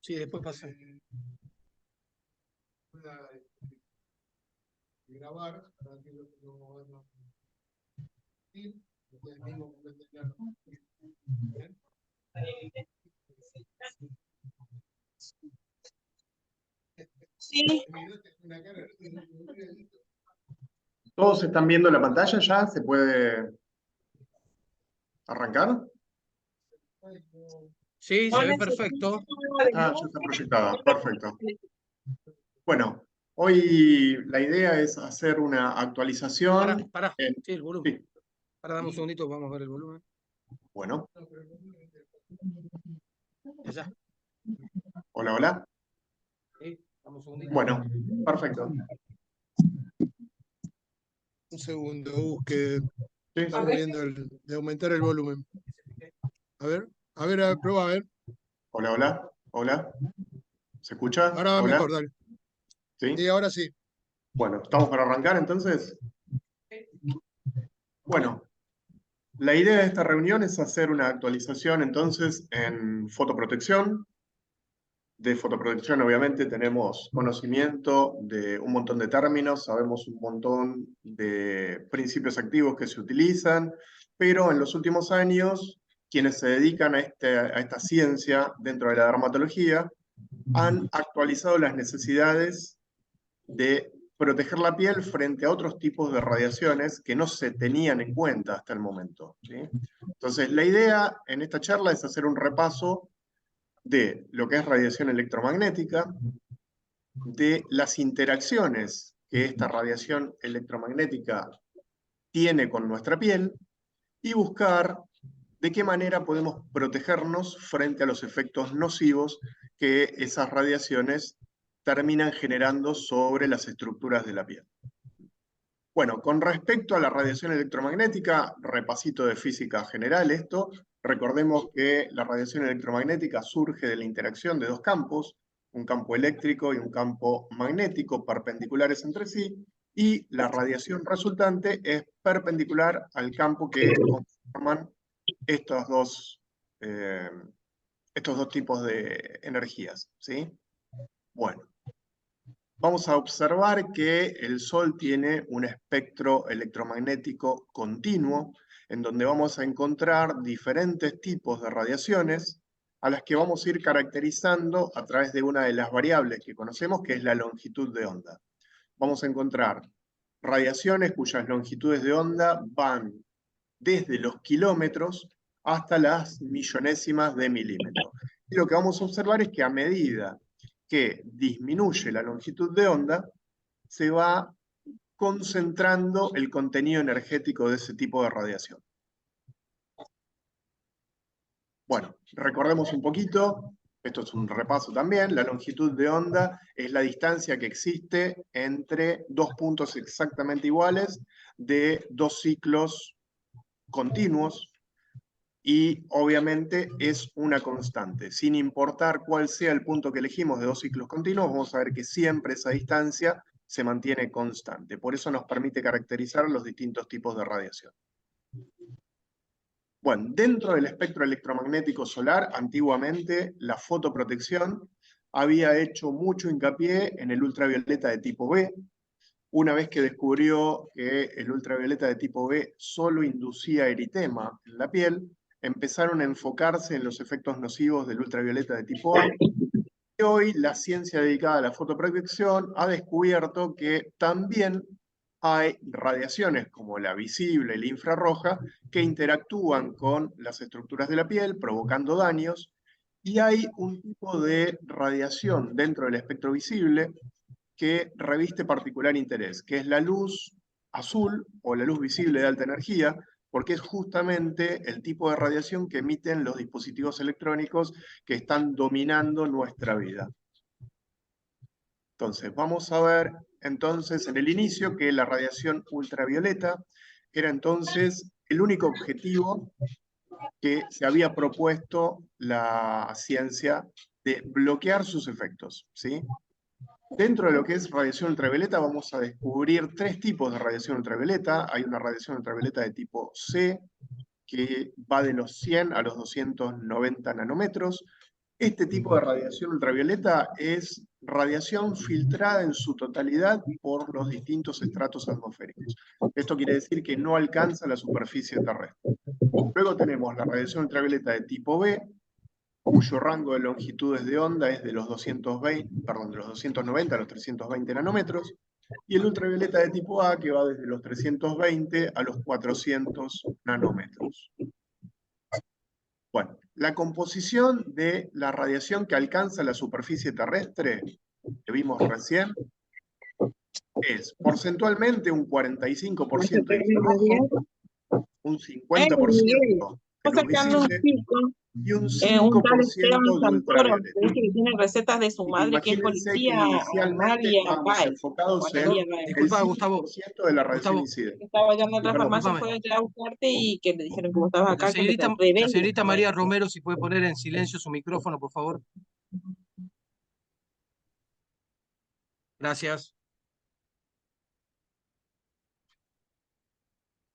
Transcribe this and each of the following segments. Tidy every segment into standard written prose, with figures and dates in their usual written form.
Sí, después pasa. Pueda grabar para aquellos que no van a ir, ustedes mismos pueden tener. ¿Bien? Sí, Una cara, ¿Todos están viendo la pantalla ya? ¿Se puede arrancar? Sí, no se ve necesito. perfecto. Ah, ya está proyectada. Perfecto. Bueno, hoy la idea es hacer una actualización. Pará. en- Sí, el volumen. Sí, Pará, dame un segundito, vamos a ver el volumen. bueno. Ya. Hola, hola. Sí, dame un segundito. Bueno, perfecto. un segundo, busque. Sí, Estamos sí. viendo de aumentar el volumen. A ver, prueba, a ver. Hola, hola. Hola. ¿Se escucha? Ahora va Hola. mejor, dale. Sí. Sí, ahora sí. Bueno, ¿estamos para arrancar entonces? Bueno, la idea de esta reunión es hacer una actualización entonces en fotoprotección. De fotoprotección obviamente tenemos conocimiento de un montón de términos, sabemos un montón de principios activos que se utilizan, pero en los últimos años quienes se dedican a esta ciencia dentro de la dermatología han actualizado las necesidades de proteger la piel frente a otros tipos de radiaciones que no se tenían en cuenta hasta el momento, ¿sí? Entonces, la idea en esta charla es hacer un repaso de lo que es radiación electromagnética, de las interacciones que esta radiación electromagnética tiene con nuestra piel y buscar de qué manera podemos protegernos frente a los efectos nocivos que esas radiaciones terminan generando sobre las estructuras de la piel. Bueno, con respecto a la radiación electromagnética, repasito de física general esto, recordemos que la radiación electromagnética surge de la interacción de dos campos, un campo eléctrico y un campo magnético perpendiculares entre sí, y la radiación resultante es perpendicular al campo que conforman eh, estos dos tipos de energías, ¿sí? Bueno. Vamos a observar que el Sol tiene un espectro electromagnético continuo, en donde vamos a encontrar diferentes tipos de radiaciones, a las que vamos a ir caracterizando a través de una de las variables que conocemos, que es la longitud de onda. Vamos a encontrar radiaciones cuyas longitudes de onda van desde los kilómetros hasta las millonésimas de milímetro. Y lo que vamos a observar es que a medida que disminuye la longitud de onda, se va concentrando el contenido energético de ese tipo de radiación. Bueno, recordemos un poquito, esto es un repaso también, la longitud de onda es la distancia que existe entre dos puntos exactamente iguales de dos ciclos continuos, y obviamente es una constante. Sin importar cuál sea el punto que elegimos de dos ciclos continuos, vamos a ver que siempre esa distancia se mantiene constante. Por eso nos permite caracterizar los distintos tipos de radiación. Bueno, dentro del espectro electromagnético solar, antiguamente la fotoprotección había hecho mucho hincapié en el ultravioleta de tipo B. Una vez que descubrió que el ultravioleta de tipo B solo inducía eritema en la piel, empezaron a enfocarse en los efectos nocivos del ultravioleta de tipo A. Y hoy la ciencia dedicada a la fotoprotección ha descubierto que también hay radiaciones como la visible y la infrarroja que interactúan con las estructuras de la piel, provocando daños, y hay un tipo de radiación dentro del espectro visible que reviste particular interés, que es la luz azul o la luz visible de alta energía, porque es justamente el tipo de radiación que emiten los dispositivos electrónicos que están dominando nuestra vida. Entonces, vamos a ver entonces en el inicio que la radiación ultravioleta era entonces el único objetivo que se había propuesto la ciencia de bloquear sus efectos, ¿sí? Dentro de lo que es radiación ultravioleta vamos a descubrir tres tipos de radiación ultravioleta. Hay una radiación ultravioleta de tipo C, que va de los 100 a los 290 nanómetros. Este tipo de radiación ultravioleta es radiación filtrada en su totalidad por los distintos estratos atmosféricos. Esto quiere decir que no alcanza la superficie terrestre. Luego tenemos la radiación ultravioleta de tipo B, cuyo rango de longitudes de onda es de los 290 a los 320 nanómetros, y el ultravioleta de tipo A, que va desde los 320 a los 400 nanómetros. Bueno, la composición de la radiación que alcanza la superficie terrestre, que vimos recién, es porcentualmente un 45% de infrarrojo, un 50% de Vamos luz sacando un visible chico, y un un tal Esteban 5% de Santoro, ultravioleta. que dice que tiene recetas de su madre, que es Imagínense que policía, inicialmente María estábamos Páez, enfocados en María el Páez. Disculpa, Gustavo. 5% de la radiación Gustavo, incidente. Que estaba allá en otra Perdón, farmacia, discúlpame. fue allá a buscarte y que le dijeron que vos estabas La acá, que señorita, te la rebelde. señorita María Romero, si puede poner en silencio su micrófono, por favor. Gracias.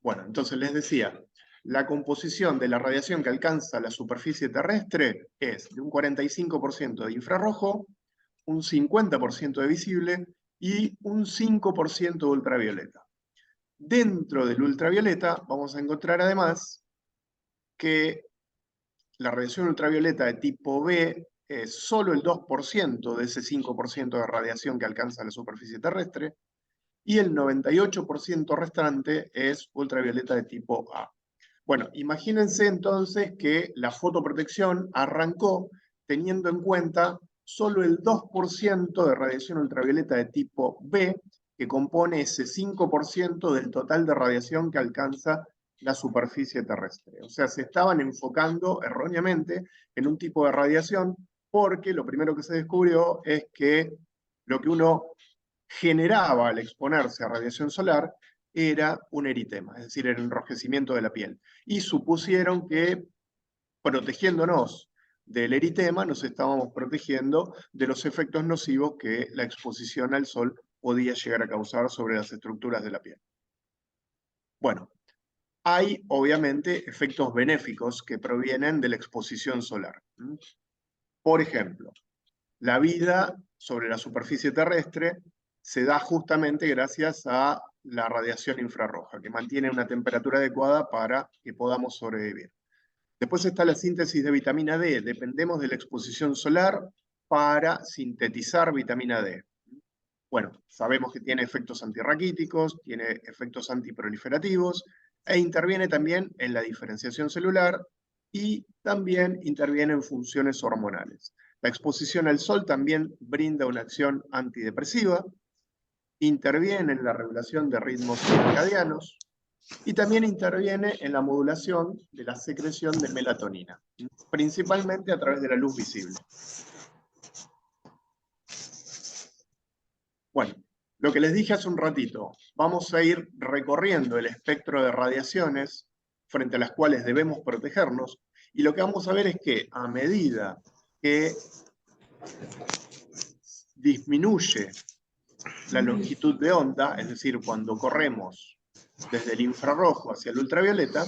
Bueno, entonces les decía, la composición de la radiación que alcanza la superficie terrestre es de un 45% de infrarrojo, un 50% de visible y un 5% de ultravioleta. Dentro del ultravioleta vamos a encontrar además que la radiación ultravioleta de tipo B es solo el 2% de ese 5% de radiación que alcanza la superficie terrestre, y el 98% restante es ultravioleta de tipo A. Bueno, imagínense entonces que la fotoprotección arrancó teniendo en cuenta solo el 2% de radiación ultravioleta de tipo B, que compone ese 5% del total de radiación que alcanza la superficie terrestre. O sea, se estaban enfocando erróneamente en un tipo de radiación porque lo primero que se descubrió es que lo que uno generaba al exponerse a radiación solar era un eritema, es decir, el enrojecimiento de la piel. Y supusieron que protegiéndonos del eritema nos estábamos protegiendo de los efectos nocivos que la exposición al sol podía llegar a causar sobre las estructuras de la piel. Bueno, hay obviamente efectos benéficos que provienen de la exposición solar. Por ejemplo, la vida sobre la superficie terrestre se da justamente gracias a la radiación infrarroja, que mantiene una temperatura adecuada para que podamos sobrevivir. Después está la síntesis de vitamina D. Dependemos de la exposición solar para sintetizar vitamina D. Bueno, sabemos que tiene efectos antirraquíticos, tiene efectos antiproliferativos, e interviene también en la diferenciación celular y también interviene en funciones hormonales. La exposición al sol también brinda una acción antidepresiva, interviene en la regulación de ritmos circadianos y también interviene en la modulación de la secreción de melatonina, principalmente a través de la luz visible. Bueno, lo que les dije hace un ratito, vamos a ir recorriendo el espectro de radiaciones frente a las cuales debemos protegernos, y lo que vamos a ver es que a medida que disminuye la longitud de onda, es decir, cuando corremos desde el infrarrojo hacia el ultravioleta,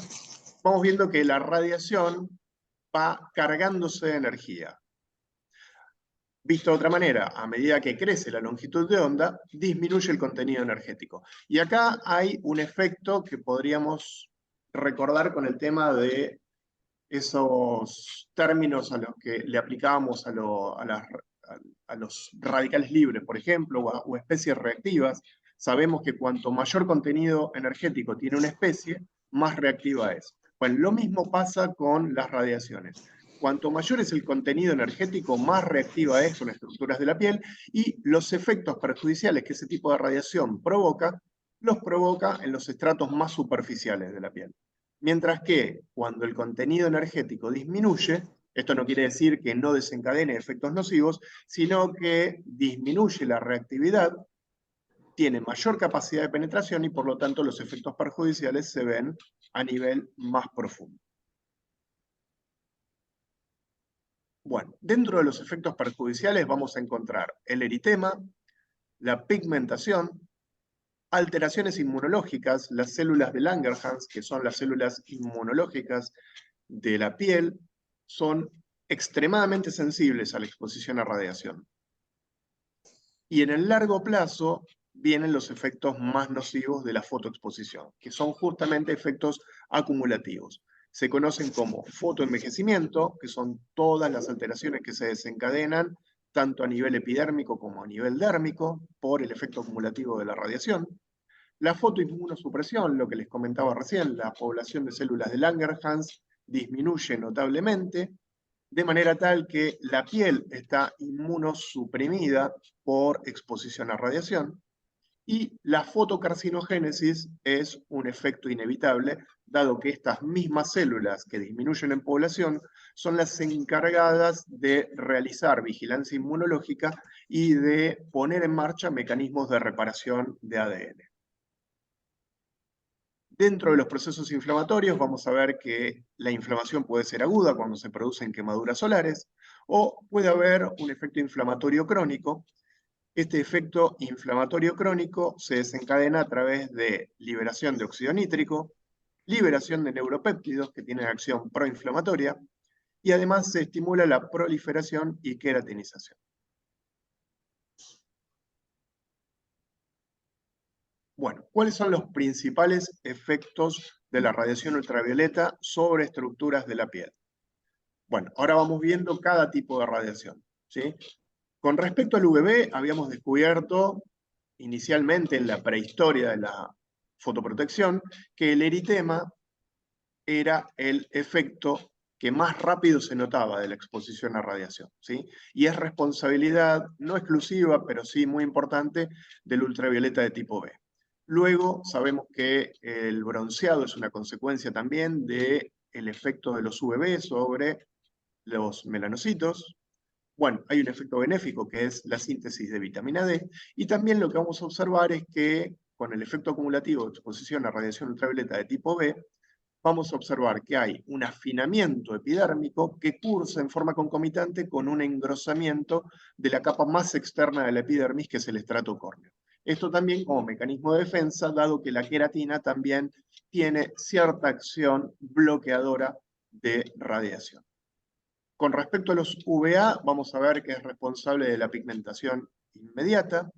vamos viendo que la radiación va cargándose de energía. Visto de otra manera, a medida que crece la longitud de onda, disminuye el contenido energético. Y acá hay un efecto que podríamos recordar con el tema de esos términos a los que le aplicábamos a los radicales libres, por ejemplo, o especies reactivas. Sabemos que cuanto mayor contenido energético tiene una especie, más reactiva es. Bueno, lo mismo pasa con las radiaciones. Cuanto mayor es el contenido energético, más reactiva es con estructuras de la piel, y los efectos perjudiciales que ese tipo de radiación provoca, los provoca en los estratos más superficiales de la piel. Mientras que cuando el contenido energético disminuye, esto no quiere decir que no desencadene efectos nocivos, sino que disminuye la reactividad, tiene mayor capacidad de penetración y por lo tanto los efectos perjudiciales se ven a nivel más profundo. Bueno, dentro de los efectos perjudiciales vamos a encontrar el eritema, la pigmentación, Alteraciones inmunológicas, las células de Langerhans, que son las células inmunológicas de la piel, son extremadamente sensibles a la exposición a radiación. Y en el largo plazo vienen los efectos más nocivos de la fotoexposición, que son justamente efectos acumulativos. Se conocen como fotoenvejecimiento, que son todas las alteraciones que se desencadenan tanto a nivel epidérmico como a nivel dérmico por el efecto acumulativo de la radiación. La fotoinmunosupresión, lo que les comentaba recién, la población de células de Langerhans disminuye notablemente, de manera tal que la piel está inmunosuprimida por exposición a radiación, y la fotocarcinogénesis es un efecto inevitable, dado que estas mismas células que disminuyen en población son las encargadas de realizar vigilancia inmunológica y de poner en marcha mecanismos de reparación de ADN. Dentro de los procesos inflamatorios vamos a ver que la inflamación puede ser aguda cuando se producen quemaduras solares, o puede haber un efecto inflamatorio crónico. Este efecto inflamatorio crónico se desencadena a través de liberación de óxido nítrico, liberación de neuropéptidos que tienen acción proinflamatoria, y además se estimula la proliferación y queratinización. Bueno, ¿cuáles son los principales efectos de la radiación ultravioleta sobre estructuras de la piel? Bueno, ahora vamos viendo cada tipo de radiación, ¿sí? Con respecto al UVB, habíamos descubierto inicialmente en la prehistoria de la fotoprotección que el eritema era el efecto que más rápido se notaba de la exposición a radiación, ¿sí? Y es responsabilidad no exclusiva, pero sí muy importante, del ultravioleta de tipo B. Luego sabemos que el bronceado es una consecuencia también del efecto de los UVB sobre los melanocitos. Bueno, hay un efecto benéfico que es la síntesis de vitamina D, y también lo que vamos a observar es que con el efecto acumulativo de exposición a radiación ultravioleta de tipo B, vamos a observar que hay un afinamiento epidérmico que cursa en forma concomitante con un engrosamiento de la capa más externa de la epidermis, que es el estrato córneo. Esto también como mecanismo de defensa, dado que la queratina también tiene cierta acción bloqueadora de radiación. Con respecto a los UVA, vamos a ver que es responsable de la pigmentación inmediata,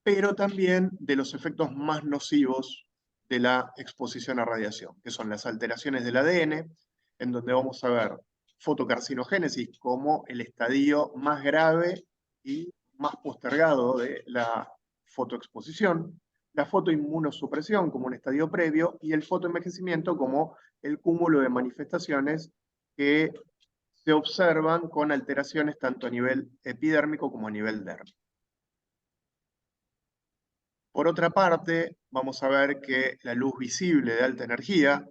pero también de los efectos más nocivos de la exposición a radiación, que son las alteraciones del ADN, en donde vamos a ver fotocarcinogénesis como el estadio más grave y más postergado de la fotoexposición, la fotoinmunosupresión como un estadio previo, y el fotoenvejecimiento como el cúmulo de manifestaciones que se observan con alteraciones tanto a nivel epidérmico como a nivel dérmico. Por otra parte, vamos a ver que la luz visible de alta energía,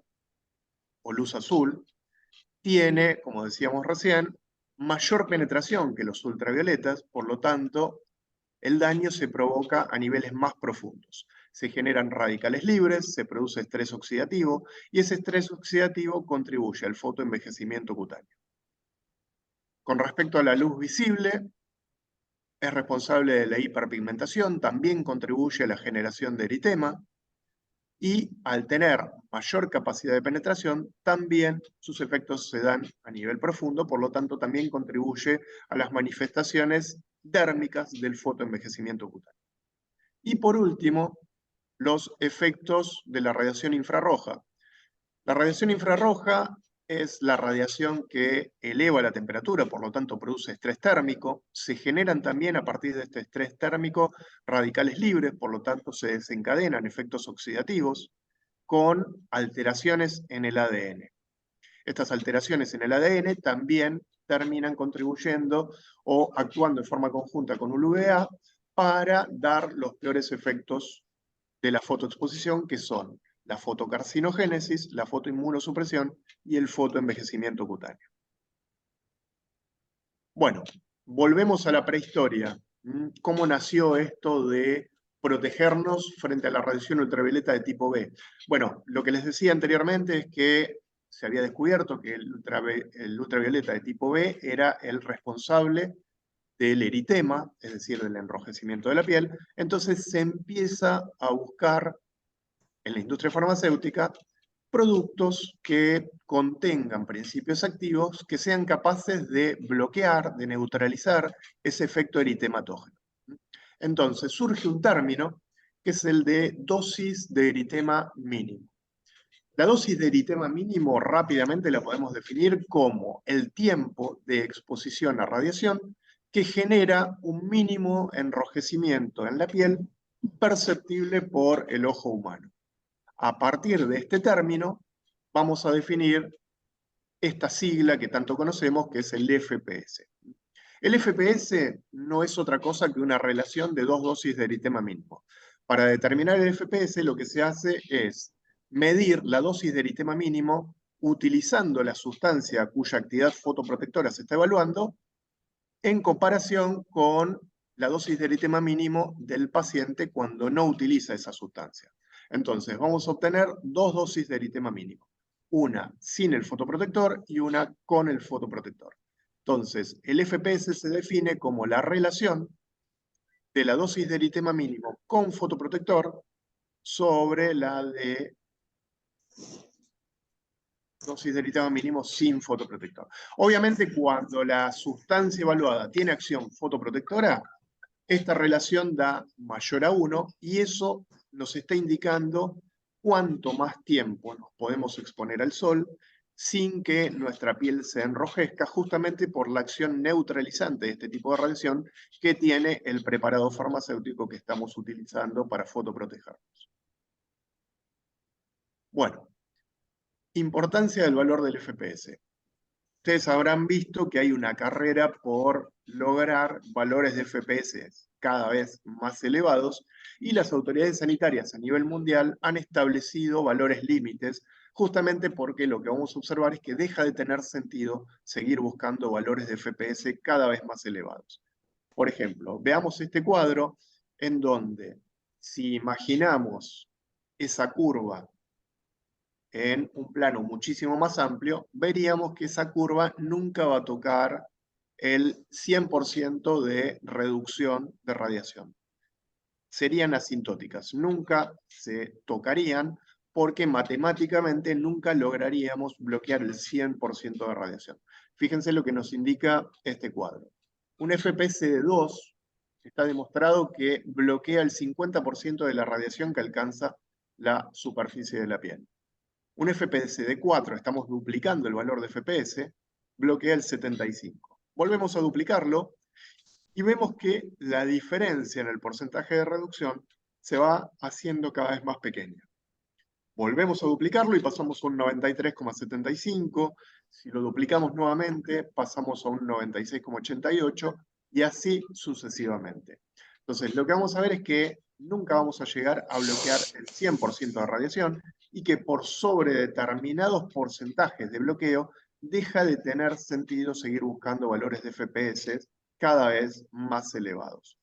o luz azul, tiene, como decíamos recién, mayor penetración que los ultravioletas, por lo tanto, el daño se provoca a niveles más profundos. Se generan radicales libres, se produce estrés oxidativo, y ese estrés oxidativo contribuye al fotoenvejecimiento cutáneo. Con respecto a la luz visible, es responsable de la hiperpigmentación, también contribuye a la generación de eritema, y al tener mayor capacidad de penetración, también sus efectos se dan a nivel profundo, por lo tanto también contribuye a las manifestaciones dérmicas del fotoenvejecimiento cutáneo. Y por último, los efectos de la radiación infrarroja. La radiación infrarroja es la radiación que eleva la temperatura, por lo tanto produce estrés térmico. Se generan también a partir de este estrés térmico radicales libres, por lo tanto se desencadenan efectos oxidativos con alteraciones en el ADN. Estas alteraciones en el ADN también terminan contribuyendo o actuando de forma conjunta con un UVA para dar los peores efectos de la fotoexposición, que son la fotocarcinogénesis, la fotoinmunosupresión y el fotoenvejecimiento cutáneo. Bueno, volvemos a la prehistoria. ¿Cómo nació esto de protegernos frente a la radiación ultravioleta de tipo B? Bueno, lo que les decía anteriormente es que se había descubierto que el ultravioleta de tipo B era el responsable del eritema, es decir, del enrojecimiento de la piel, entonces se empieza a buscar en la industria farmacéutica productos que contengan principios activos que sean capaces de bloquear, de neutralizar ese efecto eritematógeno. Entonces surge un término que es el de dosis de eritema mínimo. La dosis de eritema mínimo rápidamente la podemos definir como el tiempo de exposición a radiación que genera un mínimo enrojecimiento en la piel perceptible por el ojo humano. A partir de este término vamos a definir esta sigla que tanto conocemos, que es el FPS. El FPS no es otra cosa que una relación de dos dosis de eritema mínimo. Para determinar el FPS lo que se hace es medir la dosis de eritema mínimo utilizando la sustancia cuya actividad fotoprotectora se está evaluando en comparación con la dosis de eritema mínimo del paciente cuando no utiliza esa sustancia. Entonces vamos a obtener dos dosis de eritema mínimo. Una sin el fotoprotector y una con el fotoprotector. Entonces, el FPS se define como la relación de la dosis de eritema mínimo con fotoprotector sobre la de dosis de eritema mínimo sin fotoprotector. Obviamente, cuando la sustancia evaluada tiene acción fotoprotectora, esta relación da mayor a 1 y eso nos está indicando cuánto más tiempo nos podemos exponer al sol sin que nuestra piel se enrojezca, justamente por la acción neutralizante de este tipo de radiación que tiene el preparado farmacéutico que estamos utilizando para fotoprotegernos. Bueno, importancia del valor del FPS. Ustedes habrán visto que hay una carrera por lograr valores de FPS cada vez más elevados y las autoridades sanitarias a nivel mundial han establecido valores límites justamente porque lo que vamos a observar es que deja de tener sentido seguir buscando valores de FPS cada vez más elevados. Por ejemplo, veamos este cuadro en donde si imaginamos esa curva en un plano muchísimo más amplio, veríamos que esa curva nunca va a tocar el 100% de reducción de radiación. Serían asintóticas, nunca se tocarían porque matemáticamente nunca lograríamos bloquear el 100% de radiación. Fíjense lo que nos indica este cuadro. Un FPS de 2 está demostrado que bloquea el 50% de la radiación que alcanza la superficie de la piel. Un FPS de 4, estamos duplicando el valor de FPS, bloquea el 75%. Volvemos a duplicarlo y vemos que la diferencia en el porcentaje de reducción se va haciendo cada vez más pequeña. Volvemos a duplicarlo y pasamos a un 93,75. Si lo duplicamos nuevamente, pasamos a un 96,88 y así sucesivamente. Entonces, lo que vamos a ver es que nunca vamos a llegar a bloquear el 100% de radiación y que por sobre determinados porcentajes de bloqueo deja de tener sentido seguir buscando valores de FPS cada vez más elevados.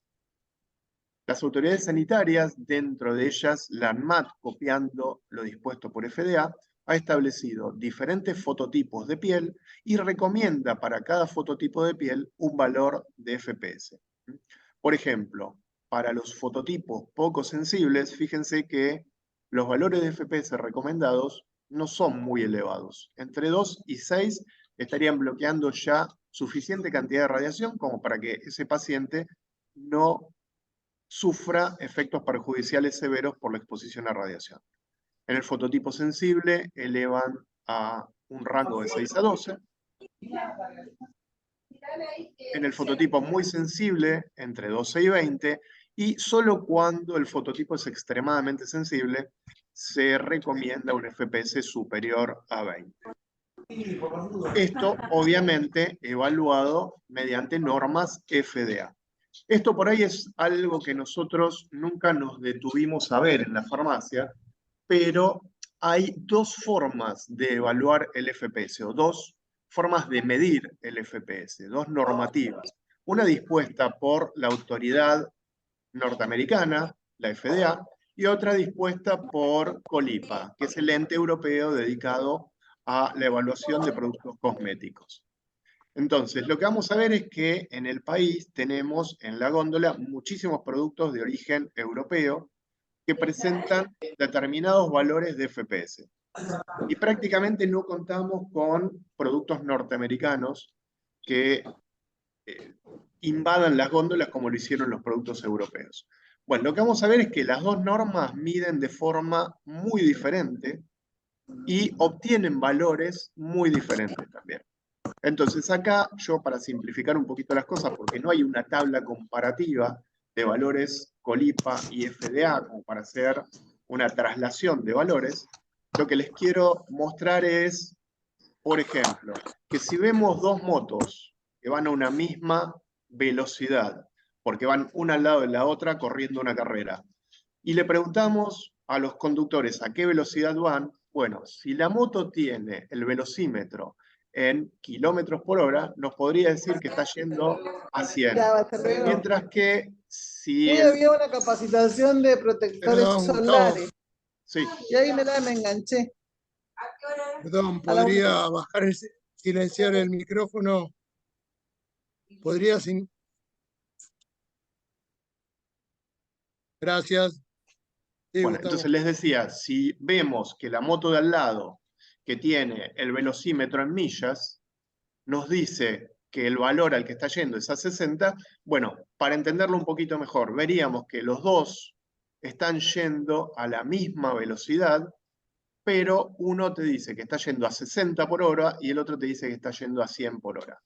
Las autoridades sanitarias, dentro de ellas la ANMAT, copiando lo dispuesto por FDA, ha establecido diferentes fototipos de piel y recomienda para cada fototipo de piel un valor de FPS. Por ejemplo, para los fototipos poco sensibles, fíjense que los valores de FPS recomendados no son muy elevados. Entre 2 y 6 estarían bloqueando ya suficiente cantidad de radiación como para que ese paciente no sufra efectos perjudiciales severos por la exposición a radiación. En el fototipo sensible elevan a un rango de 6 a 12. En el fototipo muy sensible, entre 12 y 20, y solo cuando el fototipo es extremadamente sensible, se recomienda un FPS superior a 20. Esto, obviamente, evaluado mediante normas FDA. Esto por ahí es algo que nosotros nunca nos detuvimos a ver en la farmacia, pero hay dos formas de evaluar el FPS, o dos formas de medir el FPS, dos normativas. Una dispuesta por la autoridad norteamericana, la FDA, y otra dispuesta por COLIPA, que es el ente europeo dedicado a la evaluación de productos cosméticos. Entonces, lo que vamos a ver es que en el país tenemos en la góndola muchísimos productos de origen europeo que presentan determinados valores de FPS. Y prácticamente no contamos con productos norteamericanos que invadan las góndolas como lo hicieron los productos europeos. Bueno, lo que vamos a ver es que las dos normas miden de forma muy diferente y obtienen valores muy diferentes también. Entonces acá yo, para simplificar un poquito las cosas, porque no hay una tabla comparativa de valores Colipa y FDA como para hacer una traslación de valores, lo que les quiero mostrar es, por ejemplo, que si vemos dos motos que van a una misma velocidad, porque van una al lado de la otra corriendo una carrera, y le preguntamos a los conductores a qué velocidad van, bueno, si la moto tiene el velocímetro en kilómetros por hora, nos podría decir que está yendo a 100. Ya, hasta luego. Mientras que si Hoy el... había una capacitación de protectores Perdón, Gustavo. solares. Sí, Y ahí me enganché. Perdón, A la ¿podría bajar silenciar el micrófono? ¿Podría sin...? Gracias. Sí, bueno, Gustavo. entonces les decía, si vemos que la moto de al lado, que tiene el velocímetro en millas, nos dice que el valor al que está yendo es a 60, bueno, para entenderlo un poquito mejor, veríamos que los dos están yendo a la misma velocidad, pero uno te dice que está yendo a 60 por hora y el otro te dice que está yendo a 100 por hora.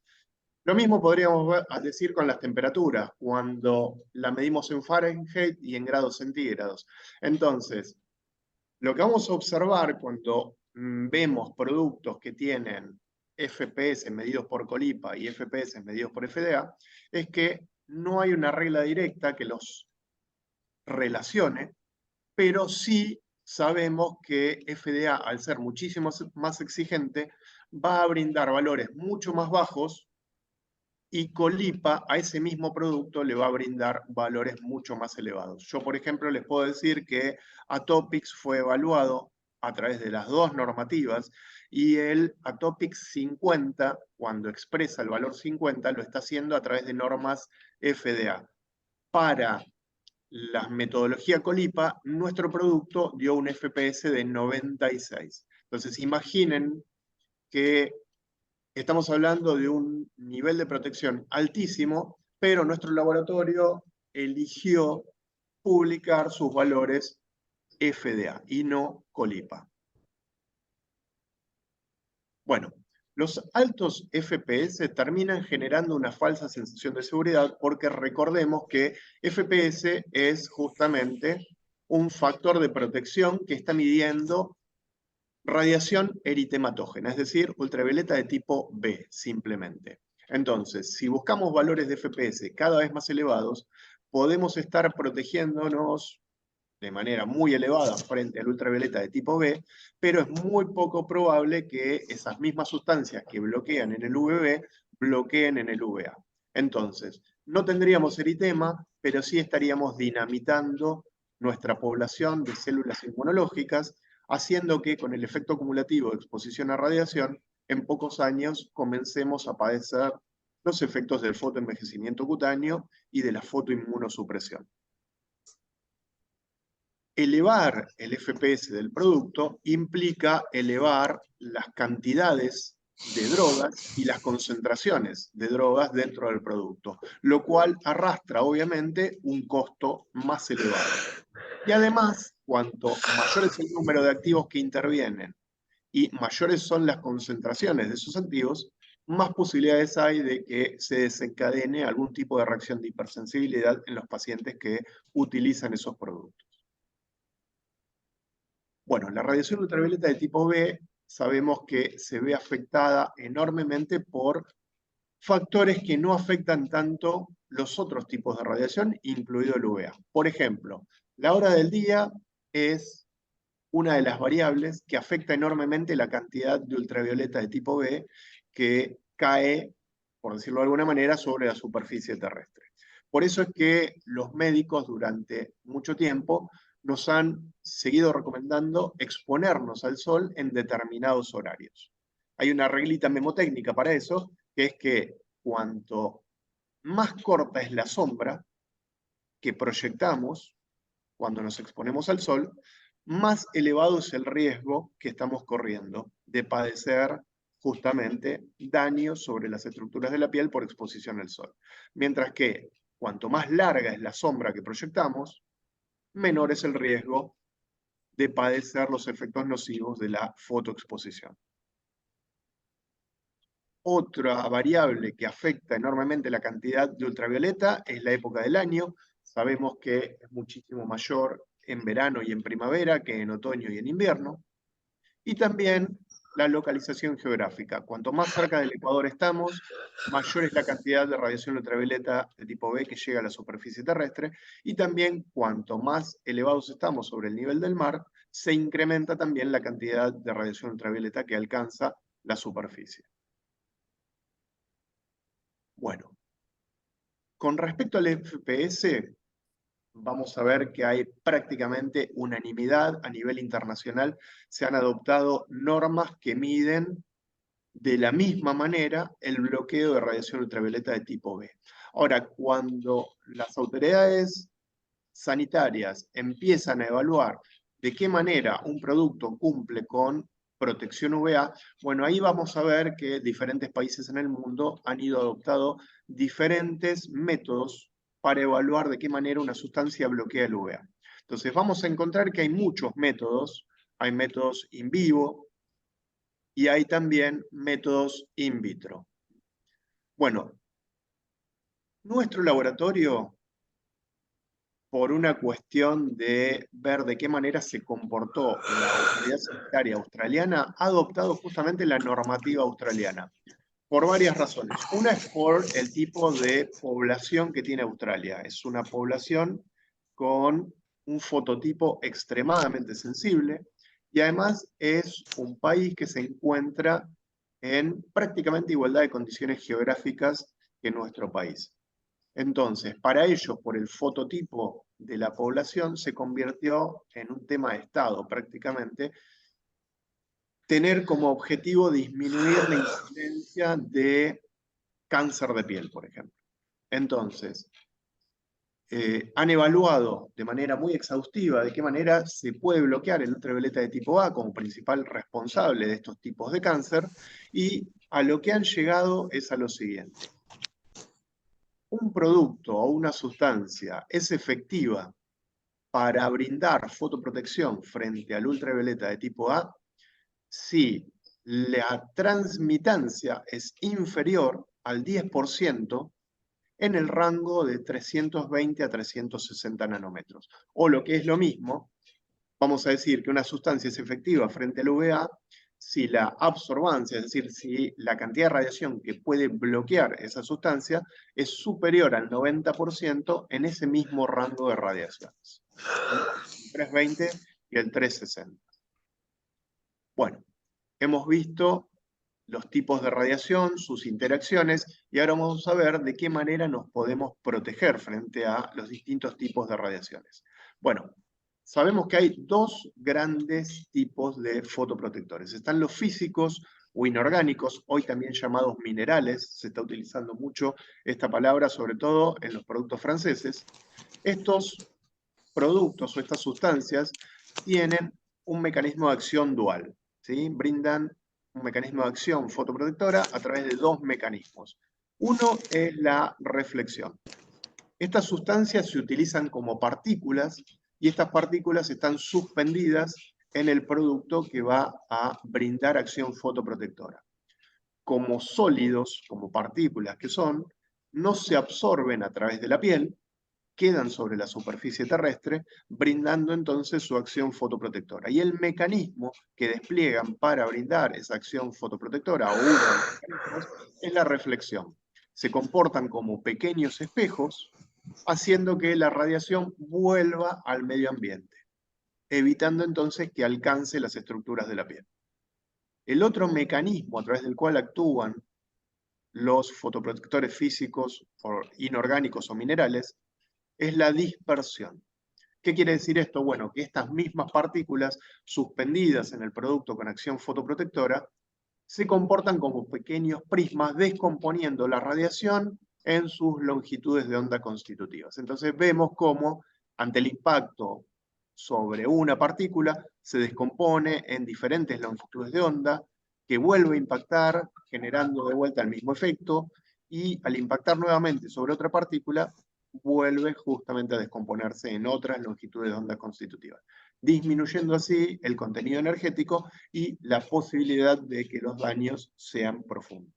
Lo mismo podríamos decir con las temperaturas, cuando la medimos en Fahrenheit y en grados centígrados. Entonces, lo que vamos a observar cuando vemos productos que tienen FPS medidos por Colipa y FPS medidos por FDA, es que no hay una regla directa que los relacione, pero sí sabemos que FDA, al ser muchísimo más exigente, va a brindar valores mucho más bajos y Colipa a ese mismo producto le va a brindar valores mucho más elevados. Yo, por ejemplo, les puedo decir que Atopix fue evaluado a través de las dos normativas y el Atopix 50, cuando expresa el valor 50, lo está haciendo a través de normas FDA. Para la metodología Colipa, nuestro producto dio un FPS de 96. Entonces, imaginen que estamos hablando de un nivel de protección altísimo, pero nuestro laboratorio eligió publicar sus valores FDA y no Colipa. Bueno, los altos FPS terminan generando una falsa sensación de seguridad porque recordemos que FPS es justamente un factor de protección que está midiendo radiación eritematógena, es decir, ultravioleta de tipo B, simplemente. Entonces, si buscamos valores de FPS cada vez más elevados, podemos estar protegiéndonos de manera muy elevada frente al ultravioleta de tipo B, pero es muy poco probable que esas mismas sustancias que bloquean en el UVB bloqueen en el UVA. Entonces, no tendríamos eritema, pero sí estaríamos dinamitando nuestra población de células inmunológicas, haciendo que con el efecto acumulativo de exposición a radiación, en pocos años comencemos a padecer los efectos del fotoenvejecimiento cutáneo y de la fotoinmunosupresión. Elevar el FPS del producto implica elevar las cantidades de drogas y las concentraciones de drogas dentro del producto, lo cual arrastra obviamente un costo más elevado. Y además, cuanto mayor es el número de activos que intervienen y mayores son las concentraciones de esos activos, más posibilidades hay de que se desencadene algún tipo de reacción de hipersensibilidad en los pacientes que utilizan esos productos. Bueno, la radiación ultravioleta de tipo B sabemos que se ve afectada enormemente por factores que no afectan tanto los otros tipos de radiación, incluido el UVA. Por ejemplo, la hora del día es una de las variables que afecta enormemente la cantidad de ultravioleta de tipo B que cae, por decirlo de alguna manera, sobre la superficie terrestre. Por eso es que los médicos durante mucho tiempo nos han seguido recomendando exponernos al sol en determinados horarios. Hay una reglita memotécnica para eso, que es que cuanto más corta es la sombra que proyectamos cuando nos exponemos al sol, más elevado es el riesgo que estamos corriendo de padecer justamente daños sobre las estructuras de la piel por exposición al sol. Mientras que cuanto más larga es la sombra que proyectamos, menor es el riesgo de padecer los efectos nocivos de la fotoexposición. Otra variable que afecta enormemente la cantidad de ultravioleta es la época del año. Sabemos que es muchísimo mayor en verano y en primavera que en otoño y en invierno. Y también la localización geográfica. Cuanto más cerca del ecuador estamos, mayor es la cantidad de radiación ultravioleta de tipo B que llega a la superficie terrestre. Y también cuanto más elevados estamos sobre el nivel del mar, se incrementa también la cantidad de radiación ultravioleta que alcanza la superficie. Bueno, con respecto al FPS, vamos a ver que hay prácticamente unanimidad a nivel internacional. Se han adoptado normas que miden de la misma manera el bloqueo de radiación ultravioleta de tipo B. Ahora, cuando las autoridades sanitarias empiezan a evaluar de qué manera un producto cumple con protección UVA, bueno, ahí vamos a ver que diferentes países en el mundo han ido adoptando diferentes métodos para evaluar de qué manera una sustancia bloquea el UVA. Entonces vamos a encontrar que hay muchos métodos, hay métodos in vivo y hay también métodos in vitro. Bueno, nuestro laboratorio, por una cuestión de ver de qué manera se comportó la autoridad sanitaria australiana, ha adoptado justamente la normativa australiana, por varias razones. Una es por el tipo de población que tiene Australia. Es una población con un fototipo extremadamente sensible, y además es un país que se encuentra en prácticamente igualdad de condiciones geográficas que nuestro país. Entonces, para ellos, por el fototipo de la población, se convirtió en un tema de Estado, prácticamente, tener como objetivo disminuir la incidencia de cáncer de piel, por ejemplo. Entonces, han evaluado de manera muy exhaustiva de qué manera se puede bloquear el ultravioleta de tipo A como principal responsable de estos tipos de cáncer, y a lo que han llegado es a lo siguiente. Un producto o una sustancia es efectiva para brindar fotoprotección frente al ultravioleta de tipo A si la transmitancia es inferior al 10% en el rango de 320 a 360 nanómetros. O lo que es lo mismo, vamos a decir que una sustancia es efectiva frente al UVA si la absorbancia, es decir, si la cantidad de radiación que puede bloquear esa sustancia es superior al 90% en ese mismo rango de radiaciones. El 320 y el 360. Bueno, hemos visto los tipos de radiación, sus interacciones, y ahora vamos a ver de qué manera nos podemos proteger frente a los distintos tipos de radiaciones. Bueno, sabemos que hay dos grandes tipos de fotoprotectores. Están los físicos o inorgánicos, hoy también llamados minerales, se está utilizando mucho esta palabra, sobre todo en los productos franceses. Estos productos o estas sustancias tienen un mecanismo de acción dual, ¿sí? Brindan un mecanismo de acción fotoprotectora a través de dos mecanismos. Uno es la reflexión. Estas sustancias se utilizan como partículas, y estas partículas están suspendidas en el producto que va a brindar acción fotoprotectora. Como sólidos, como partículas que son, no se absorben a través de la piel, quedan sobre la superficie terrestre, brindando entonces su acción fotoprotectora. Y el mecanismo que despliegan para brindar esa acción fotoprotectora, o uno de los mecanismos, es la reflexión. Se comportan como pequeños espejos, haciendo que la radiación vuelva al medio ambiente, evitando entonces que alcance las estructuras de la piel. El otro mecanismo a través del cual actúan los fotoprotectores físicos, o inorgánicos o minerales, es la dispersión. ¿Qué quiere decir esto? Bueno, que estas mismas partículas suspendidas en el producto con acción fotoprotectora se comportan como pequeños prismas descomponiendo la radiación en sus longitudes de onda constitutivas. Entonces vemos cómo ante el impacto sobre una partícula se descompone en diferentes longitudes de onda, que vuelve a impactar generando de vuelta el mismo efecto, y al impactar nuevamente sobre otra partícula vuelve justamente a descomponerse en otras longitudes de onda constitutivas, disminuyendo así el contenido energético y la posibilidad de que los daños sean profundos.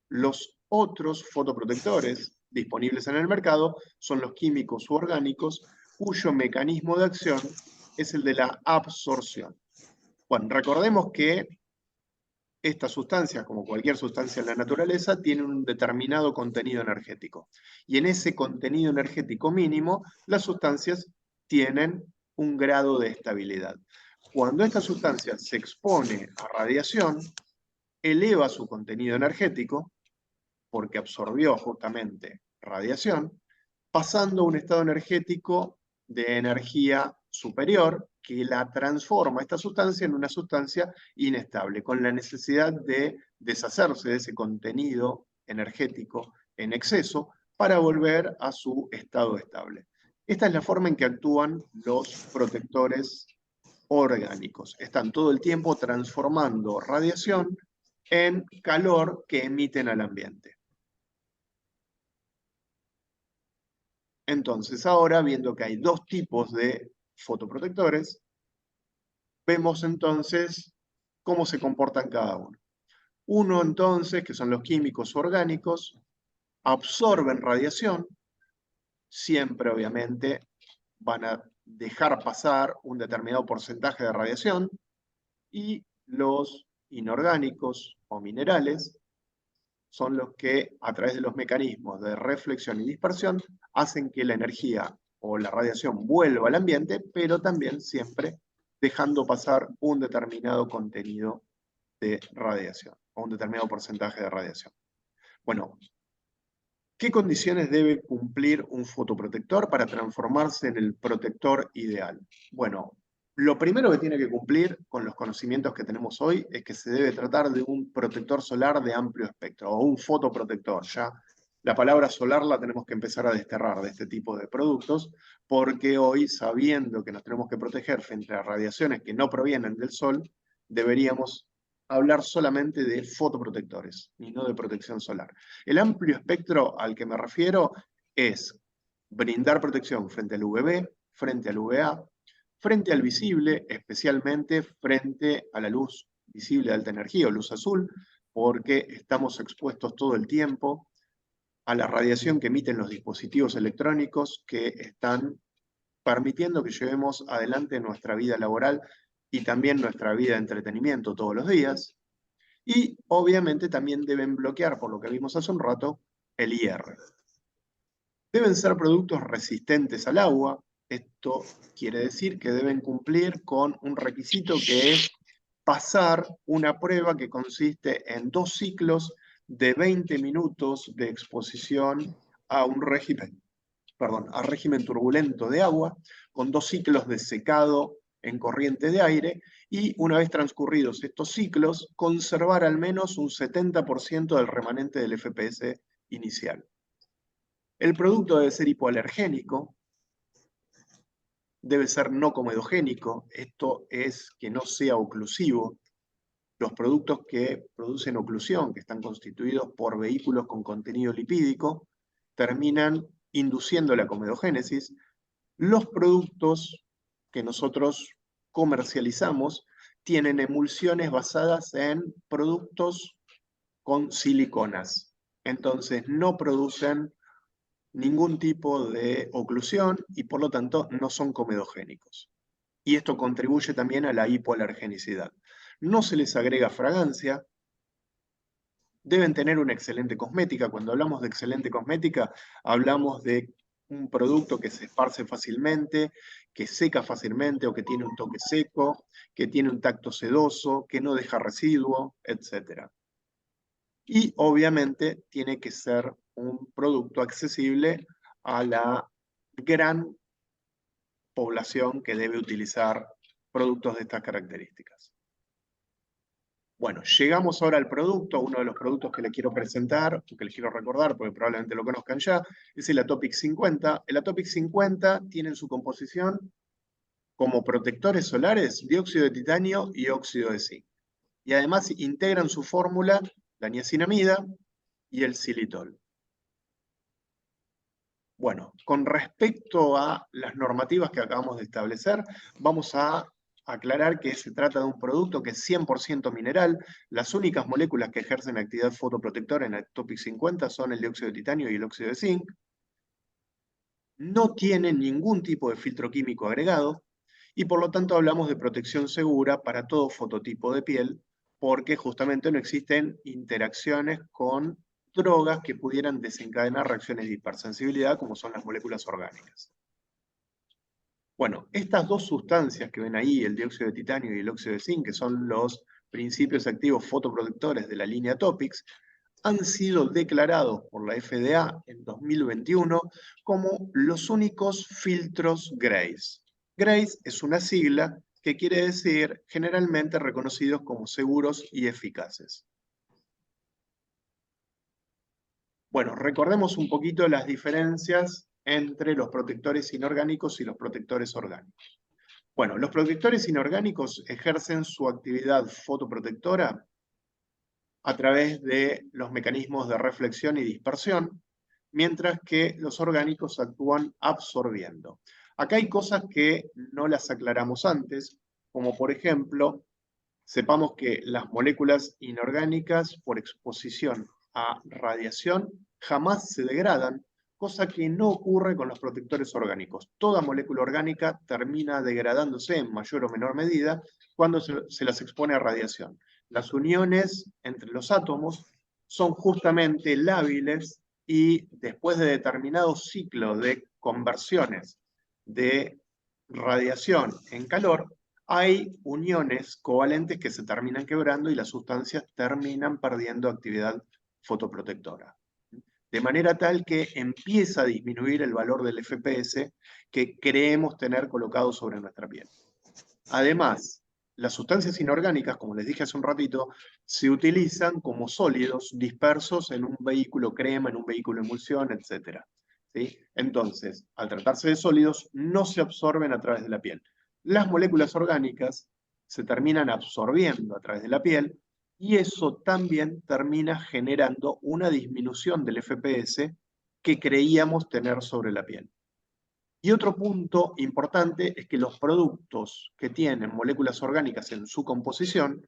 Los otros fotoprotectores disponibles en el mercado son los químicos u orgánicos, cuyo mecanismo de acción es el de la absorción. Bueno, recordemos que estas sustancias, como cualquier sustancia en la naturaleza, tienen un determinado contenido energético. Y en ese contenido energético mínimo, las sustancias tienen un grado de estabilidad. Cuando esta sustancia se expone a radiación, eleva su contenido energético, porque absorbió justamente radiación, pasando a un estado energético de energía superior, que la transforma esta sustancia en una sustancia inestable, con la necesidad de deshacerse de ese contenido energético en exceso para volver a su estado estable. Esta es la forma en que actúan los protectores orgánicos. Están todo el tiempo transformando radiación en calor que emiten al ambiente. Entonces, ahora, viendo que hay dos tipos de fotoprotectores, vemos entonces cómo se comportan cada uno. Uno, entonces, que son los químicos orgánicos, absorben radiación, siempre, obviamente, van a dejar pasar un determinado porcentaje de radiación, y los inorgánicos o minerales son los que, a través de los mecanismos de reflexión y dispersión, hacen que la energía o la radiación vuelva al ambiente, pero también siempre dejando pasar un determinado contenido de radiación, o un determinado porcentaje de radiación. Bueno, ¿qué condiciones debe cumplir un fotoprotector para transformarse en el protector ideal? Bueno, lo primero que tiene que cumplir con los conocimientos que tenemos hoy es que se debe tratar de un protector solar de amplio espectro, o un fotoprotector. Ya la palabra solar la tenemos que empezar a desterrar de este tipo de productos, porque hoy, sabiendo que nos tenemos que proteger frente a radiaciones que no provienen del sol, deberíamos hablar solamente de fotoprotectores y no de protección solar. El amplio espectro al que me refiero es brindar protección frente al UVB, frente al UVA, frente al visible, especialmente frente a la luz visible de alta energía o luz azul, porque estamos expuestos todo el tiempo a la radiación que emiten los dispositivos electrónicos que están permitiendo que llevemos adelante nuestra vida laboral y también nuestra vida de entretenimiento todos los días. Y obviamente también deben bloquear, por lo que vimos hace un rato, el IR. Deben ser productos resistentes al agua. Esto quiere decir que deben cumplir con un requisito, que es pasar una prueba que consiste en 2 ciclos de 20 minutos de exposición a un régimen turbulento de agua, con 2 ciclos de secado en corriente de aire, y una vez transcurridos estos ciclos, conservar al menos un 70% del remanente del FPS inicial. El producto debe ser hipoalergénico, debe ser no comedogénico, esto es que no sea oclusivo. Los productos que producen oclusión, que están constituidos por vehículos con contenido lipídico, terminan induciendo la comedogénesis. Los productos que nosotros comercializamos tienen emulsiones basadas en productos con siliconas. Entonces no producen ningún tipo de oclusión y por lo tanto no son comedogénicos. Y esto contribuye también a la hipoalergenicidad. No se les agrega fragancia. Deben tener una excelente cosmética. Cuando hablamos de excelente cosmética, hablamos de un producto que se esparce fácilmente, que seca fácilmente o que tiene un toque seco, que tiene un tacto sedoso, que no deja residuo, etc. Y obviamente tiene que ser un producto accesible a la gran población que debe utilizar productos de estas características. Bueno, llegamos ahora al producto, uno de los productos que les quiero presentar, que les quiero recordar, porque probablemente lo conozcan ya, es el Atopic 50. El Atopic 50 tiene en su composición como protectores solares dióxido de titanio y óxido de zinc. Y además integran su fórmula la niacinamida y el xilitol. Bueno, con respecto a las normativas que acabamos de establecer, vamos a aclarar que se trata de un producto que es 100% mineral. Las únicas moléculas que ejercen actividad fotoprotectora en Atopic 50 son el dióxido de titanio y el óxido de zinc. No tiene ningún tipo de filtro químico agregado y por lo tanto hablamos de protección segura para todo fototipo de piel, porque justamente no existen interacciones con drogas que pudieran desencadenar reacciones de hipersensibilidad, como son las moléculas orgánicas. Bueno, estas dos sustancias que ven ahí, el dióxido de titanio y el óxido de zinc, que son los principios activos fotoprotectores de la línea Atopics, han sido declarados por la FDA en 2021 como los únicos filtros GRACE. GRACE es una sigla que quiere decir generalmente reconocidos como seguros y eficaces. Bueno, recordemos un poquito las diferencias entre los protectores inorgánicos y los protectores orgánicos. Bueno, los protectores inorgánicos ejercen su actividad fotoprotectora a través de los mecanismos de reflexión y dispersión, mientras que los orgánicos actúan absorbiendo. Acá hay cosas que no las aclaramos antes, como por ejemplo, sepamos que las moléculas inorgánicas por exposición a radiación jamás se degradan, cosa que no ocurre con los protectores orgánicos. Toda molécula orgánica termina degradándose en mayor o menor medida cuando se las expone a radiación. Las uniones entre los átomos son justamente lábiles y después de determinados ciclos de conversiones de radiación en calor, hay uniones covalentes que se terminan quebrando y las sustancias terminan perdiendo actividad fotoprotectora. De manera tal que empieza a disminuir el valor del FPS que creemos tener colocado sobre nuestra piel. Además, las sustancias inorgánicas, como les dije hace un ratito, se utilizan como sólidos dispersos en un vehículo crema, en un vehículo emulsión, etc. ¿Sí? Entonces, al tratarse de sólidos, no se absorben a través de la piel. Las moléculas orgánicas se terminan absorbiendo a través de la piel y eso también termina generando una disminución del FPS que creíamos tener sobre la piel. Y otro punto importante es que los productos que tienen moléculas orgánicas en su composición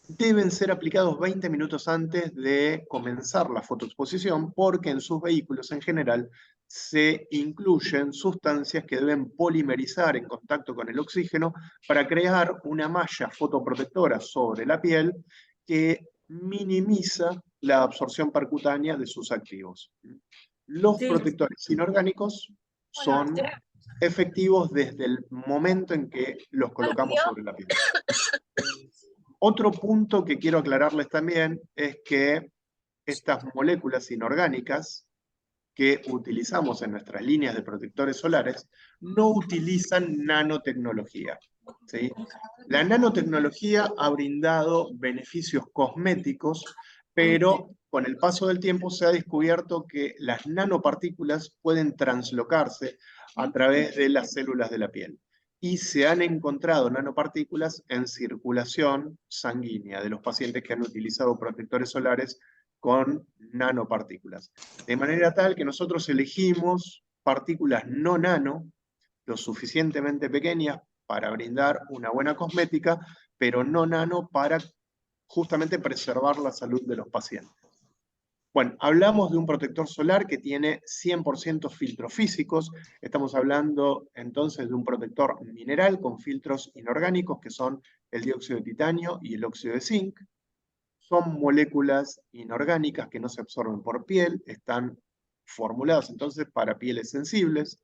deben ser aplicados 20 minutos antes de comenzar la fotoexposición porque en sus vehículos en general se incluyen sustancias que deben polimerizar en contacto con el oxígeno para crear una malla fotoprotectora sobre la piel que minimiza la absorción percutánea de sus activos. Los protectores inorgánicos son efectivos desde el momento en que los colocamos sobre la piel. Otro punto que quiero aclararles también es que estas moléculas inorgánicas que utilizamos en nuestras líneas de protectores solares no utilizan nanotecnología, ¿sí? La nanotecnología ha brindado beneficios cosméticos, pero con el paso del tiempo se ha descubierto que las nanopartículas pueden translocarse a través de las células de la piel. Y se han encontrado nanopartículas en circulación sanguínea de los pacientes que han utilizado protectores solares con nanopartículas. De manera tal que nosotros elegimos partículas no nano, lo suficientemente pequeñas para brindar una buena cosmética, pero no nano para justamente preservar la salud de los pacientes. Bueno, hablamos de un protector solar que tiene 100% filtros físicos. Estamos hablando entonces de un protector mineral con filtros inorgánicos que son el dióxido de titanio y el óxido de zinc. Son moléculas inorgánicas que no se absorben por piel, están formuladas entonces para pieles sensibles.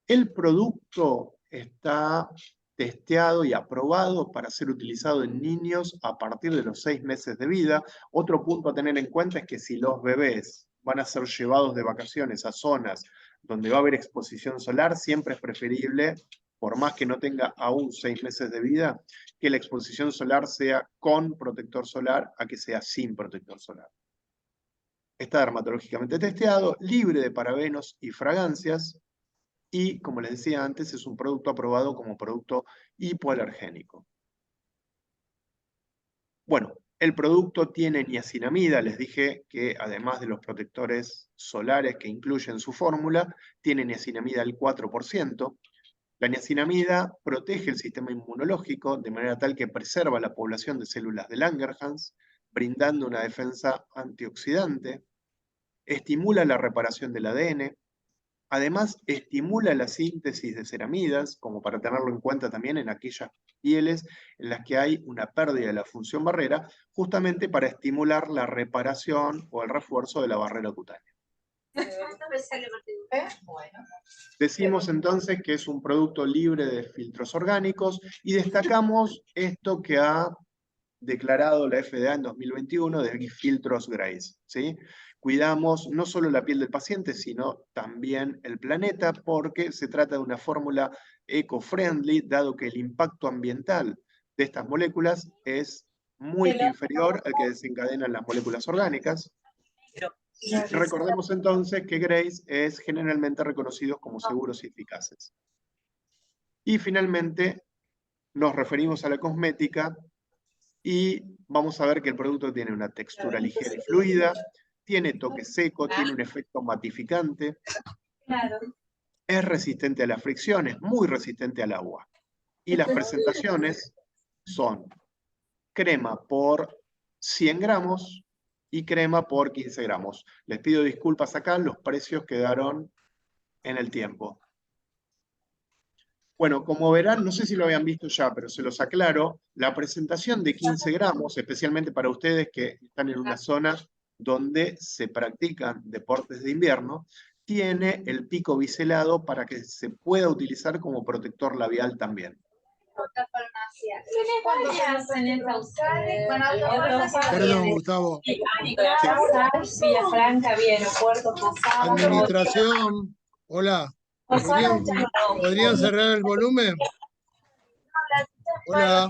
El producto está testeado y aprobado para ser utilizado en niños a partir de los 6 meses de vida. Otro punto a tener en cuenta es que si los bebés van a ser llevados de vacaciones a zonas donde va a haber exposición solar, siempre es preferible por más que no tenga aún 6 meses de vida, que la exposición solar sea con protector solar a que sea sin protector solar. Está dermatológicamente testeado, libre de parabenos y fragancias, y, como les decía antes, es un producto aprobado como producto hipoalergénico. Bueno, el producto tiene niacinamida, les dije que además de los protectores solares que incluye en su fórmula, tiene niacinamida al 4%. La niacinamida protege el sistema inmunológico de manera tal que preserva la población de células de Langerhans, brindando una defensa antioxidante, estimula la reparación del ADN, además estimula la síntesis de ceramidas, como para tenerlo en cuenta también en aquellas pieles en las que hay una pérdida de la función barrera, justamente para estimular la reparación o el refuerzo de la barrera cutánea. Decimos entonces que es un producto libre de filtros orgánicos y destacamos esto que ha declarado la FDA en 2021 de filtros Grace, ¿sí? Cuidamos no solo la piel del paciente, sino también el planeta, porque se trata de una fórmula eco-friendly, dado que el impacto ambiental de estas moléculas es muy inferior al que desencadenan las moléculas orgánicas. Y recordemos entonces que Grace es generalmente reconocido como seguros y eficaces. Y finalmente nos referimos a la cosmética y vamos a ver que el producto tiene una textura ligera y fluida, tiene toque seco, tiene un efecto matificante, es resistente a la fricción, es muy resistente al agua. Y las presentaciones son crema por 100 gramos y crema por 15 gramos. Les pido disculpas acá, los precios quedaron en el tiempo. Bueno, como verán, no sé si lo habían visto ya, pero se los aclaro, la presentación de 15 gramos, especialmente para ustedes que están en una zona donde se practican deportes de invierno, tiene el pico biselado para que se pueda utilizar como protector labial también. Perdón, Gustavo. Villafranca, Villa Aeropuerto, Posada. Administración, hola. ¿Podrían cerrar el volumen? Hola.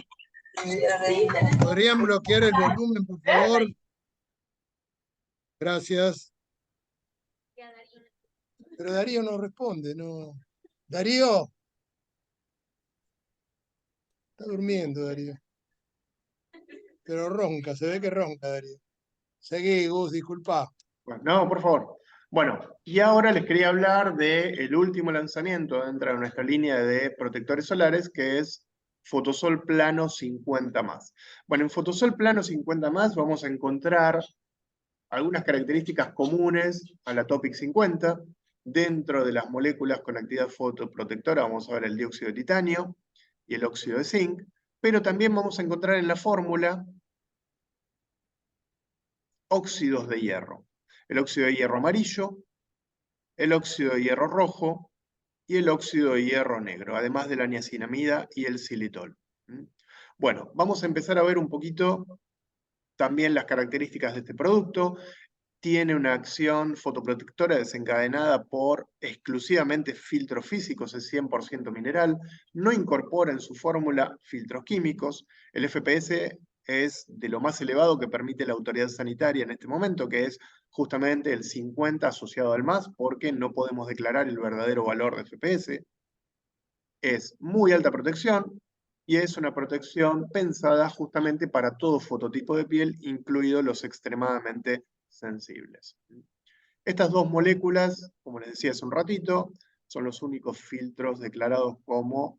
¿Podrían bloquear el volumen, por favor? Gracias. Pero Darío no responde, no. Darío. Está durmiendo, Darío. Pero ronca, se ve que ronca, Darío. Seguí, Gus, disculpa. Bueno, no, por favor. Bueno, y ahora les quería hablar del último lanzamiento dentro de nuestra línea de protectores solares, que es Photosol Plano 50+. Bueno, en Photosol Plano 50+, vamos a encontrar algunas características comunes a la Topic 50. Dentro de las moléculas con actividad fotoprotectora vamos a ver el dióxido de titanio y el óxido de zinc, pero también vamos a encontrar en la fórmula óxidos de hierro. El óxido de hierro amarillo, el óxido de hierro rojo y el óxido de hierro negro, además de la niacinamida y el xilitol. Bueno, vamos a empezar a ver un poquito también las características de este producto. Tiene una acción fotoprotectora desencadenada por exclusivamente filtros físicos, es 100% mineral, no incorpora en su fórmula filtros químicos. El FPS es de lo más elevado que permite la autoridad sanitaria en este momento, que es justamente el 50 asociado al más, porque no podemos declarar el verdadero valor de FPS. Es muy alta protección y es una protección pensada justamente para todo fototipo de piel, incluidos los extremadamente sensibles. Estas dos moléculas, como les decía hace un ratito, son los únicos filtros declarados como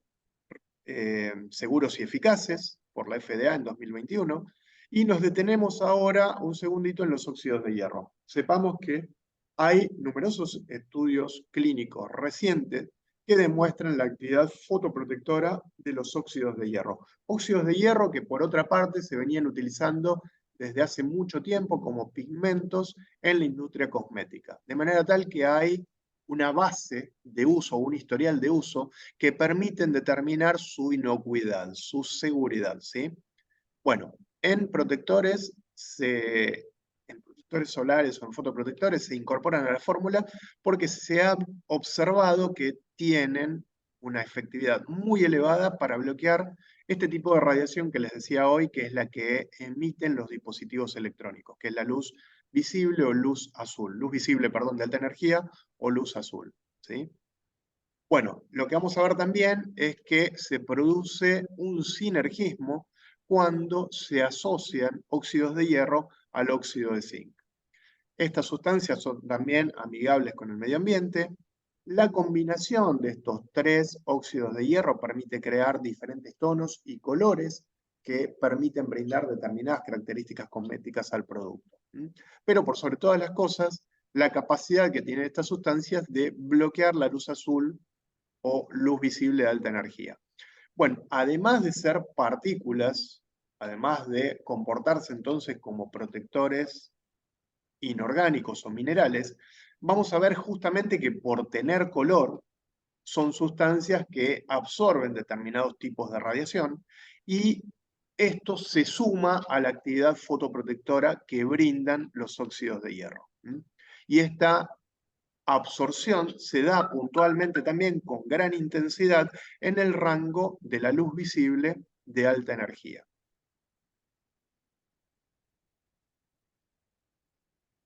seguros y eficaces por la FDA en 2021, y nos detenemos ahora un segundito en los óxidos de hierro. Sepamos que hay numerosos estudios clínicos recientes que demuestran la actividad fotoprotectora de los óxidos de hierro. Óxidos de hierro que por otra parte se venían utilizando desde hace mucho tiempo como pigmentos en la industria cosmética. De manera tal que hay una base de uso, un historial de uso, que permiten determinar su inocuidad, su seguridad, ¿sí? Bueno, en protectores solares o en fotoprotectores se incorporan a la fórmula porque se ha observado que tienen una efectividad muy elevada para bloquear este tipo de radiación que les decía hoy, que es la que emiten los dispositivos electrónicos, que es la luz visible o luz azul. Luz visible, perdón, de alta energía o luz azul, ¿sí? Bueno, lo que vamos a ver también es que se produce un sinergismo cuando se asocian óxidos de hierro al óxido de zinc. Estas sustancias son también amigables con el medio ambiente. La combinación de estos tres óxidos de hierro permite crear diferentes tonos y colores que permiten brindar determinadas características cosméticas al producto. Pero por sobre todas las cosas, la capacidad que tienen estas sustancias de bloquear la luz azul o luz visible de alta energía. Bueno, además de ser partículas, además de comportarse entonces como protectores inorgánicos o minerales, vamos a ver justamente que por tener color son sustancias que absorben determinados tipos de radiación y esto se suma a la actividad fotoprotectora que brindan los óxidos de hierro. Y esta absorción se da puntualmente también con gran intensidad en el rango de la luz visible de alta energía,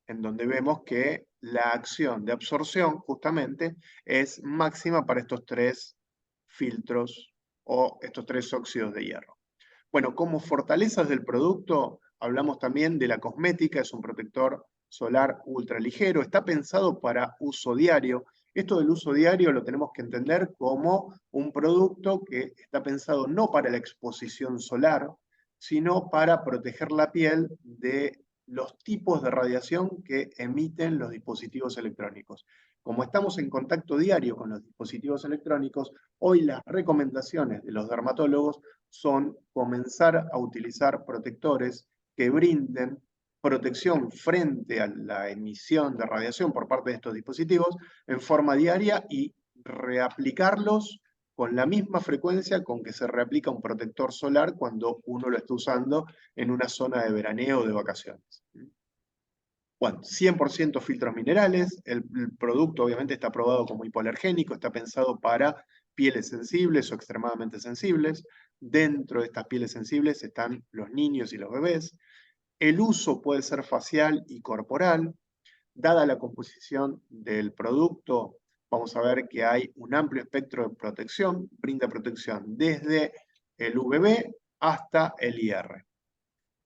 en donde vemos que la acción de absorción justamente es máxima para estos tres filtros o estos tres óxidos de hierro. Bueno, como fortalezas del producto, hablamos también de la cosmética, es un protector solar ultraligero, está pensado para uso diario. Esto del uso diario lo tenemos que entender como un producto que está pensado no para la exposición solar, sino para proteger la piel de los tipos de radiación que emiten los dispositivos electrónicos. Como estamos en contacto diario con los dispositivos electrónicos, hoy las recomendaciones de los dermatólogos son comenzar a utilizar protectores que brinden protección frente a la emisión de radiación por parte de estos dispositivos en forma diaria y reaplicarlos con la misma frecuencia con que se reaplica un protector solar cuando uno lo está usando en una zona de veraneo o de vacaciones. Bueno, 100% filtros minerales, el producto obviamente está aprobado como hipoalergénico, está pensado para pieles sensibles o extremadamente sensibles. Dentro de estas pieles sensibles están los niños y los bebés. El uso puede ser facial y corporal. Dada la composición del producto, vamos a ver que hay un amplio espectro de protección, brinda protección desde el UVB hasta el IR.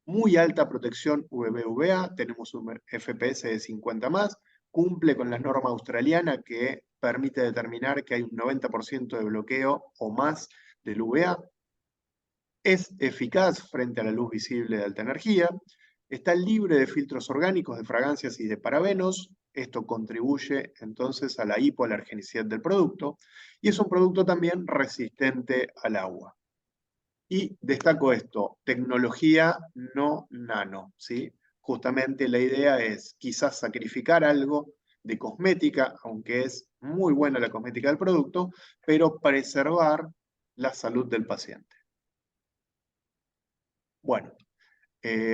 Muy alta protección UVB-UVA, tenemos un FPS de 50 más, cumple con la norma australiana que permite determinar que hay un 90% de bloqueo o más del UVA. Es eficaz frente a la luz visible de alta energía, está libre de filtros orgánicos, de fragancias y de parabenos. Esto contribuye entonces a la hipoalergenicidad del producto y es un producto también resistente al agua. Y destaco esto, tecnología no nano, ¿sí? Justamente la idea es quizás sacrificar algo de cosmética, aunque es muy buena la cosmética del producto, pero preservar la salud del paciente. Bueno,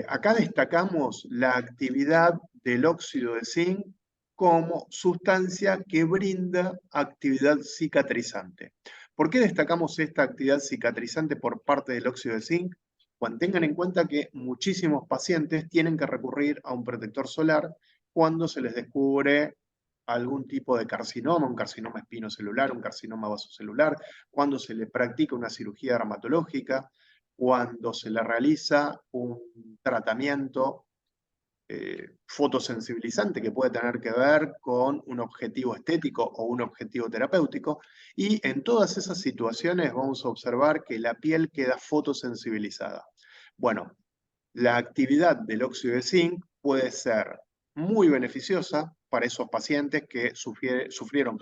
acá destacamos la actividad del óxido de zinc como sustancia que brinda actividad cicatrizante. ¿Por qué destacamos esta actividad cicatrizante por parte del óxido de zinc? Cuando tengan en cuenta que muchísimos pacientes tienen que recurrir a un protector solar cuando se les descubre algún tipo de carcinoma, un carcinoma espinocelular, un carcinoma vasocelular, cuando se le practica una cirugía dermatológica, cuando se le realiza un tratamiento fotosensibilizante que puede tener que ver con un objetivo estético o un objetivo terapéutico, y en todas esas situaciones vamos a observar que la piel queda fotosensibilizada. Bueno, la actividad del óxido de zinc puede ser muy beneficiosa para esos pacientes que sufrieron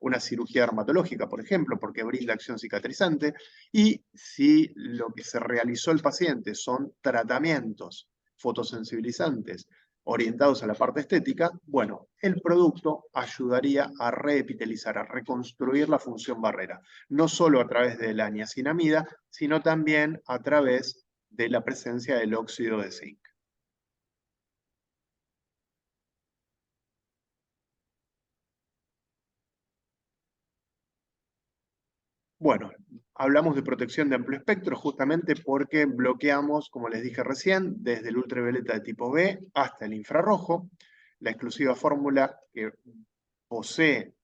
una cirugía dermatológica, por ejemplo, porque brinda acción cicatrizante, y si lo que se realizó el paciente son tratamientos fotosensibilizantes orientados a la parte estética, bueno, el producto ayudaría a reepitelizar, a reconstruir la función barrera, no solo a través de la niacinamida, sino también a través de la presencia del óxido de zinc. Bueno, hablamos de protección de amplio espectro justamente porque bloqueamos, como les dije recién, desde el ultravioleta de tipo B hasta el infrarrojo. La exclusiva fórmula que posee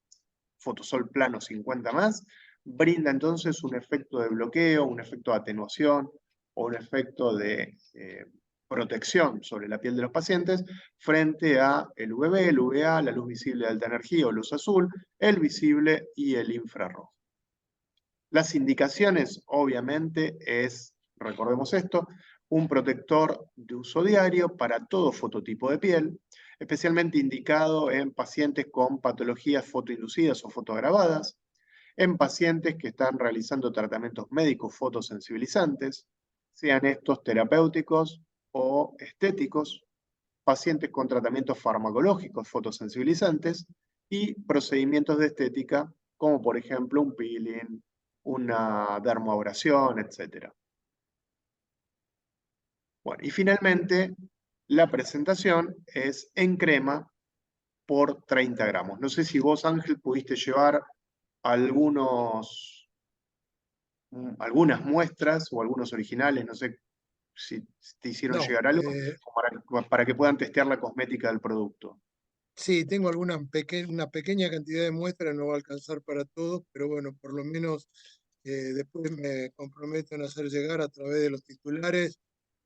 Photosol Plano 50+, brinda entonces un efecto de bloqueo, un efecto de atenuación o un efecto de protección sobre la piel de los pacientes frente a el UVB, el UVA, la luz visible de alta energía o luz azul, el visible y el infrarrojo. Las indicaciones, obviamente, es, recordemos esto, un protector de uso diario para todo fototipo de piel, especialmente indicado en pacientes con patologías fotoinducidas o fotoagravadas, en pacientes que están realizando tratamientos médicos fotosensibilizantes, sean estos terapéuticos o estéticos, pacientes con tratamientos farmacológicos fotosensibilizantes y procedimientos de estética, como por ejemplo un peeling, una dermoabrasión, etc. Bueno, y finalmente, la presentación es en crema por 30 gramos. No sé si vos, Ángel, pudiste llevar algunas muestras o algunos originales, no sé si te hicieron No, llegar algo, para que puedan testear la cosmética del producto. sí, tengo una pequeña cantidad de muestras, no va a alcanzar para todos, pero bueno, por lo menos después me comprometo en hacer llegar a través de los titulares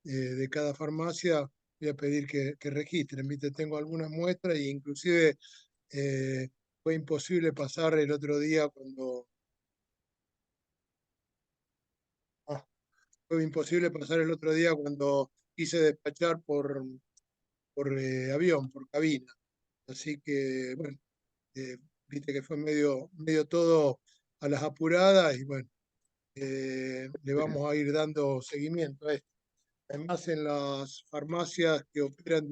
de cada farmacia, voy a pedir que registren, ¿viste? Tengo algunas muestras e inclusive fue imposible pasar el otro día cuando quise despachar por avión, por cabina. Así que, bueno, eh, viste que fue medio todo a las apuradas y bueno, le vamos a ir dando seguimiento a esto. Además, en las farmacias que operan